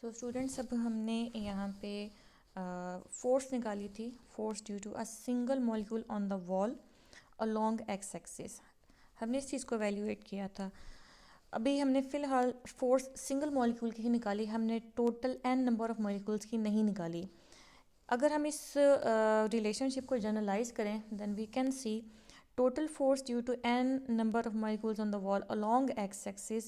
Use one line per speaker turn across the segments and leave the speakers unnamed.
So students, अब हमने यहाँ पे फोर्स निकाली थी। Force due to a single molecule on the wall along x axis. हमने इस चीज़ को एवेल्यूएट किया था। अभी हमने फ़िलहाल फोर्स सिंगल मॉलिक्यूल की ही निकाली, हमने total n number of molecules की नहीं निकाली। अगर हम इस रिलेशनशिप को जनरलाइज करें, then we can see total force due to n number of molecules on the wall along x-axis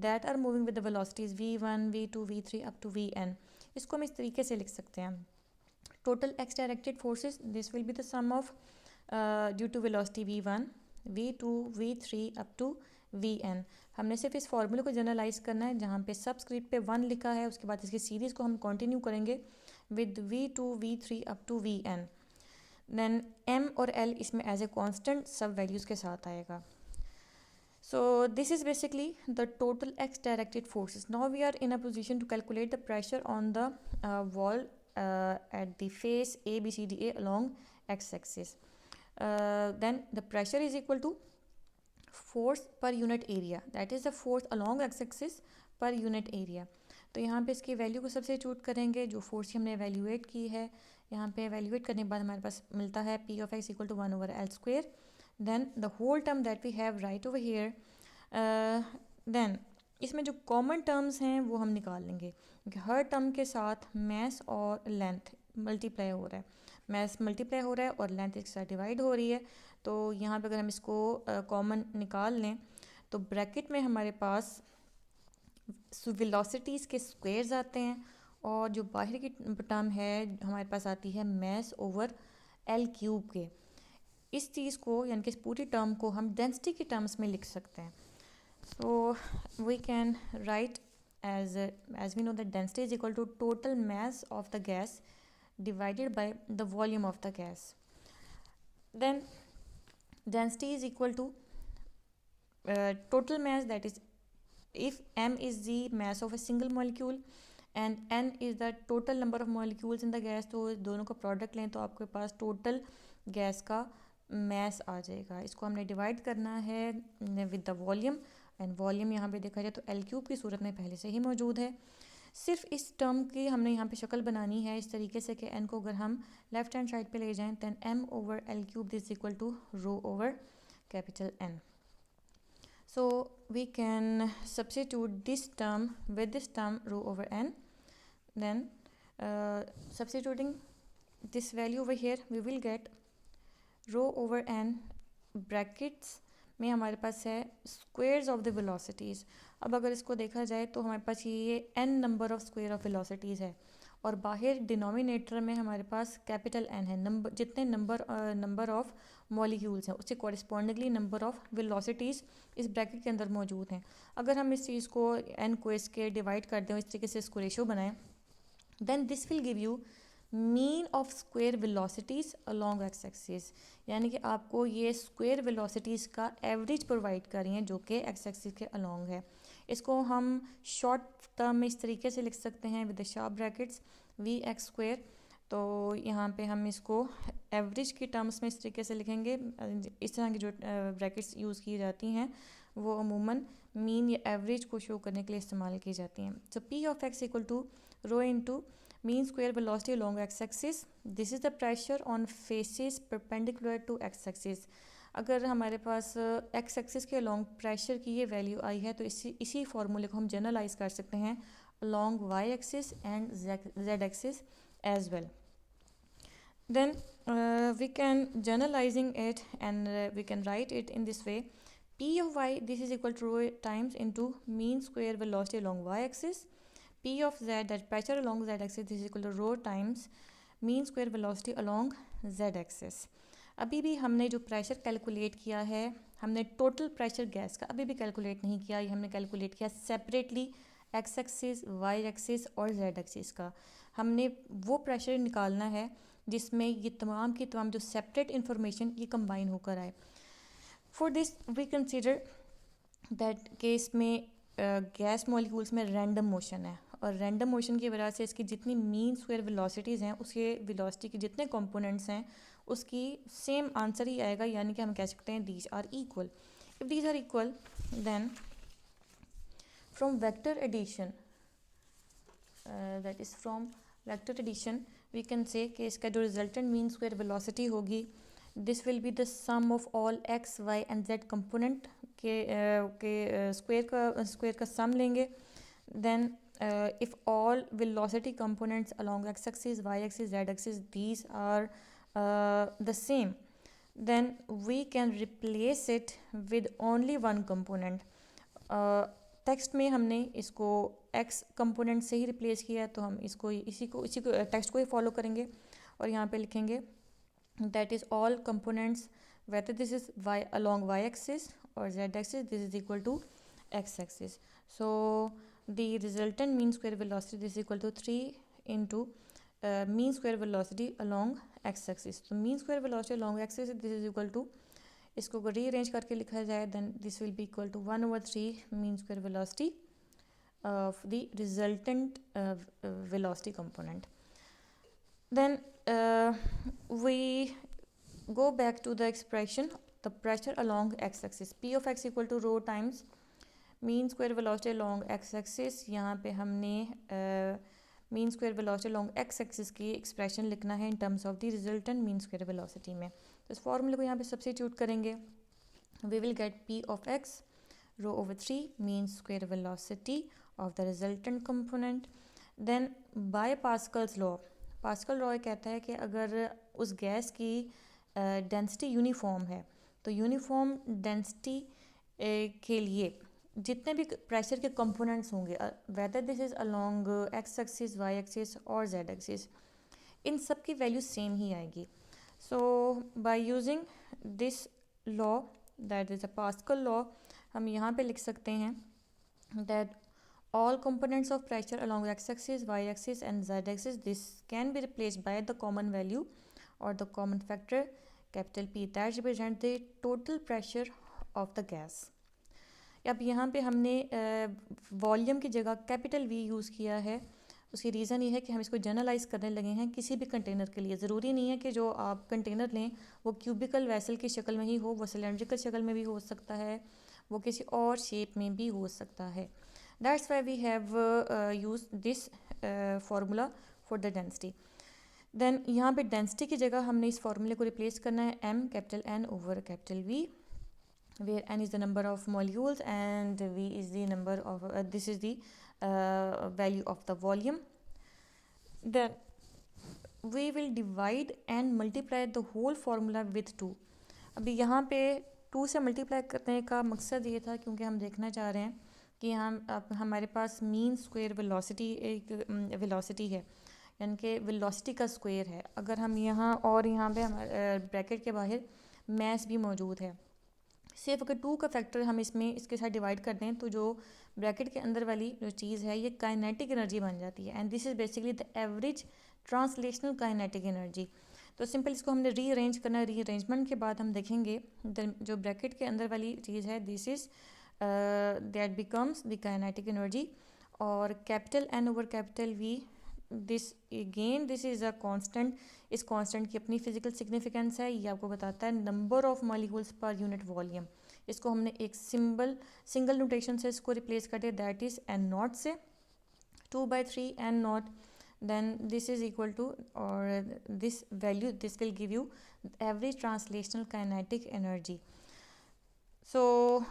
that are moving with the velocities v1, v2, v3 up to vn। इसको हम इस तरीके से लिख सकते हैं। Total x directed forces, this will be the sum of due to velocity v1, v2, v3 up to vn। हमने सिर्फ इस फॉर्मूले को जनरलाइज करना है, जहाँ पे सबस्क्रिप्ट पे 1 लिखा है, उसके बाद इसकी सीरीज़ को हम कंटिन्यू करेंगे with v2, v3 up to vn। Then m और l इसमें एज ए कांस्टेंट सब वैल्यूज़ के साथ आएगा। So this is basically the total x directed forces. Now we are in a position to calculate the pressure on the wall at the face A, B, C, D, A along x axis. Then the pressure is equal to force per unit area, that is the force along x axis per unit area। तो यहाँ पे इसकी value को substitute करेंगे, जो force हमने evaluate की है। यहाँ पे एवेल्यूएट करने के बाद हमारे पास मिलता है P of x equal to 1/l square. Then the whole term that we have write over here. Then इसमें जो कॉमन टर्म्स हैं वो हम निकाल लेंगे, क्योंकि हर टर्म के साथ मैस और लेंथ मल्टीप्लाई हो रहा है। मैस मल्टीप्लाई हो रहा है और लेंथ एक साथ डिवाइड हो रही है। तो यहाँ पे अगर हम इसको कॉमन निकाल लें तो ब्रैकेट में हमारे पास वेलोसिटीज़ के स्क्वायर्स आते हैं, और जो बाहर की टर्म है हमारे पास आती है मैस ओवर एल क्यूब के। इस चीज़ को यानी कि इस पूरी टर्म को हम डेंसिटी की टर्म्स में लिख सकते हैं। So we can write as we know that density is equal to total mass of the gas divided by the volume of the gas. Then density is equal to total mass, that is if m is the mass of a single molecule and n is the total number of molecules in the gas, तो दोनों का product लें तो आपके पास total gas का mess आ जाएगा। इसको हमने डिवाइड करना है with the volume, and volume यहाँ पे देखा जाए तो एल क्यूब की सूरत में पहले से ही मौजूद है। सिर्फ इस टर्म की हमने यहाँ पे शक्ल बनानी है इस तरीके से कि n को अगर हम लेफ्ट हैंड साइड पे ले जाएं, then m over L cube this equal to rho over capital N। So we can substitute this term with this term rho over n. Then substituting this value over here, we will get rho over n brackets में हमारे पास है squares of the velocities. अब अगर इसको देखा जाए तो हमारे पास ये n number of square of velocities है, और बाहर डिनोमिनेटर में हमारे पास कैपिटल n है। नंबर जितने नंबर ऑफ मॉलिक्यूल्स हैं उससे कॉरिस्पॉन्डिंगली नंबर ऑफ वेलोसिटीज़ इस ब्रैकेट के अंदर मौजूद हैं। अगर हम इस चीज़ को n को इसके डिवाइड कर दें, इस तरीके से इसको रेशो बनाएं, then this will give you mean of square velocities along x axis. यानी कि आपको ये स्क्वेयर वेलोसिटीज़ का एवरेज प्रोवाइड कर रही हैं जो कि एक्स एक्सिस के अलोंग है। इसको हम शॉर्ट टर्म में इस तरीके से लिख सकते हैं with the sharp brackets V X square. तो यहाँ पे हम इसको एवरेज की टर्म्स में इस तरीके से लिखेंगे। इस तरह की जो ब्रैकेट्स यूज़ की जाती हैं वो अमूमन मीन या एवरेज को शो करने के लिए इस्तेमाल की जाती हैं। So p of x equal to rho into mean square velocity along x-axis. This is the pressure on faces perpendicular to x-axis. अगर हमारे पास x-axis के along pressure की ये वैल्यू आई है तो इसी फॉर्मूले को हम जनरलाइज कर सकते हैं along y-axis and z-axis as well. Then we can generalizing it and we can write it in this way. P of y, this is equal to rho times into mean square velocity along y-axis. P of z, that pressure along z axis, this is equal to rho times mean square velocity along z axis. अभी भी हमने जो pressure calculate किया है, हमने total pressure gas का अभी भी कैलकुलेट नहीं किया, ये हमने कैलकुलेट किया separately X axis, Y axis और जेड एक्सिस का। हमने वो प्रेशर निकालना है जिसमें ये तमाम की तमाम जो सेपरेट इन्फॉर्मेशन ये कंबाइन होकर आए। For this we consider that case में गैस मॉलिक्यूल्स में रैंडम मोशन है, और रैंडम मोशन की वजह से इसकी जितनी मीन स्क्वायर वेलोसिटीज़ हैं उसके वेलोसिटी के जितने कंपोनेंट्स हैं उसकी सेम आंसर ही आएगा। यानी कि हम कह सकते हैं these are equal. If these are equal then from vector addition that is from vector addition we can say कि इसका जो रिजल्टेंट मीन स्क्वायर वेलोसिटी होगी this will be the sum of all X Y and Z component के square का sum लेंगे. Then if all velocity components along x-axis, y-axis, z-axis these are the same, then we can replace it with only one component. Text में हमने इसको x component से ही replace किया है तो हम इसको इसी को टेक्स्ट को ही फॉलो करेंगे और यहाँ पे लिखेंगे that is all components whether this is y along y-axis or z-axis this is equal to x-axis. So the resultant mean square velocity this is equal to 3 into mean square velocity along x-axis. So mean square velocity along x-axis this is equal to, इसको अगर rearrange करके लिखा जाए then this will be equal to 1/3 mean square velocity of the resultant velocity component. Then we go back to the expression the pressure along x-axis p of x equal to rho times mean square velocity along X axis. यहाँ पे हमने mean square velocity along X axis की expression लिखना है in terms of the resultant mean square velocity में. तो इस फॉर्मूले को यहाँ पे सब्स्टिट्यूट करेंगे. We will get P of X rho over 3 mean square velocity of the resultant component. Then by Pascal's law, Pascal law कहता है कि अगर उस गैस की डेंसिटी यूनिफॉर्म है तो यूनिफॉर्म डेंसिटी के लिए जितने भी प्रेशर के कंपोनेंट्स होंगे whether this is along x axis Y axis और जेड एक्सिस इन सब की वैल्यू सेम ही आएगी. So by using this law that is a Pascal law हम यहाँ पे लिख सकते हैं that all components of pressure along x axis y axis and z axis this can be replaced by the common value or the common factor capital P that represent the total pressure of the gas. अब यहाँ पे हमने volume की जगह capital V use किया है. उसकी reason ये है कि हम इसको जनरलाइज करने लगे हैं किसी भी कंटेनर के लिए. ज़रूरी नहीं है कि जो आप कंटेनर लें वो क्यूबिकल वेसल की शक्ल में ही हो, वो सिलेंड्रिकल शक्ल में भी हो सकता है, वो किसी और शेप में भी हो सकता है. That's why we have used this formula for the density. Then यहाँ पे density की जगह हमने इस formula को replace करना है m capital N over capital V, where n is the number of molecules and V is the number of this is the value of the volume. Then we will divide and multiply the whole formula with 2. अभी यहाँ पे 2 से multiply करने का मकसद ये था क्योंकि हम देखना चाह रहे हैं कि हमारे पास मीन स्क्वायर वेलोसिटी एक वेलोसिटी है यानी कि वेलोसिटी का स्क्वायर है. अगर हम यहाँ और यहाँ पे हमारे ब्रैकेट के बाहर मैस भी मौजूद है, सिर्फ अगर 2 का फैक्टर हम इसके साथ डिवाइड कर दें तो जो ब्रैकेट के अंदर वाली जो चीज़ है ये काइनेटिक एनर्जी बन जाती है. And this is basically the average translational kinetic energy. तो सिंपल इसको हमने रीअरेंज करना है. रीअरेंजमेंट के बाद हम देखेंगे जो ब्रैकेट के अंदर वाली चीज़ है this is that becomes the kinetic energy और capital N over capital V this again this is a constant. इस constant की अपनी physical significance है, ये आपको बताता है number of molecules per unit volume. इसको हमने एक single notation से इसको replace कर दिया that is N naught से 2/3 N naught. Then this is equal to or this value this will give you average translational kinetic energy. So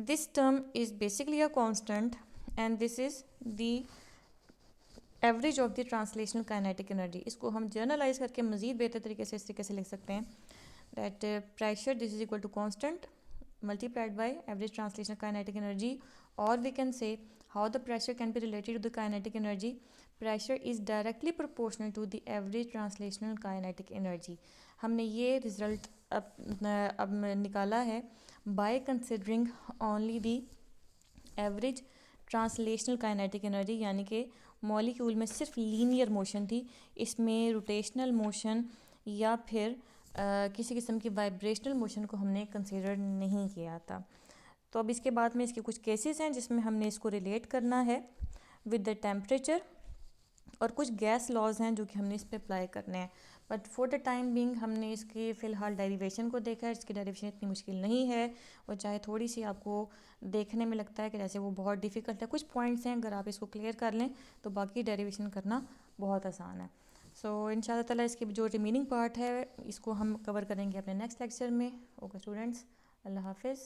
this term is basically a constant and this is the average of the translational kinetic energy. इसको हम generalized करके मज़ीद बेहतर तरीके से इस तरीके से लिख सकते हैं that pressure this is equal to constant multiplied by average translational kinetic energy, or we can say how the pressure can be related to the kinetic energy. Pressure is directly proportional to the average translational kinetic energy. हमने ये result अब निकाला है by considering only the average translational kinetic energy, यानी कि molecule में सिर्फ linear motion थी, इसमें रोटेशनल मोशन या फिर किसी किस्म की वाइब्रेशनल मोशन को हमने कंसीडर नहीं किया था. तो अब इसके बाद में इसके कुछ केसेस हैं जिसमें हमने इसको रिलेट करना है विद द टेम्परेचर और कुछ गैस लॉज हैं जो कि हमने इस पे अप्लाई करने हैं। But for the time being हमने इसकी फ़िलहाल डेरिवेशन को देखा है। इसकी डेरिवेशन इतनी मुश्किल नहीं है, और चाहे थोड़ी सी आपको देखने में लगता है कि जैसे वो बहुत डिफ़िकल्ट है, कुछ पॉइंट्स हैं, अगर आप इसको क्लियर कर लें तो बाकी डेरिवेशन करना बहुत आसान है। सो इंशाल्लाह ताला इसकी जो रिमेनिंग पार्ट है इसको हम कवर करेंगे अपने नेक्स्ट लेक्चर में। ओके स्टूडेंट्स, अल्लाह हाफिज़।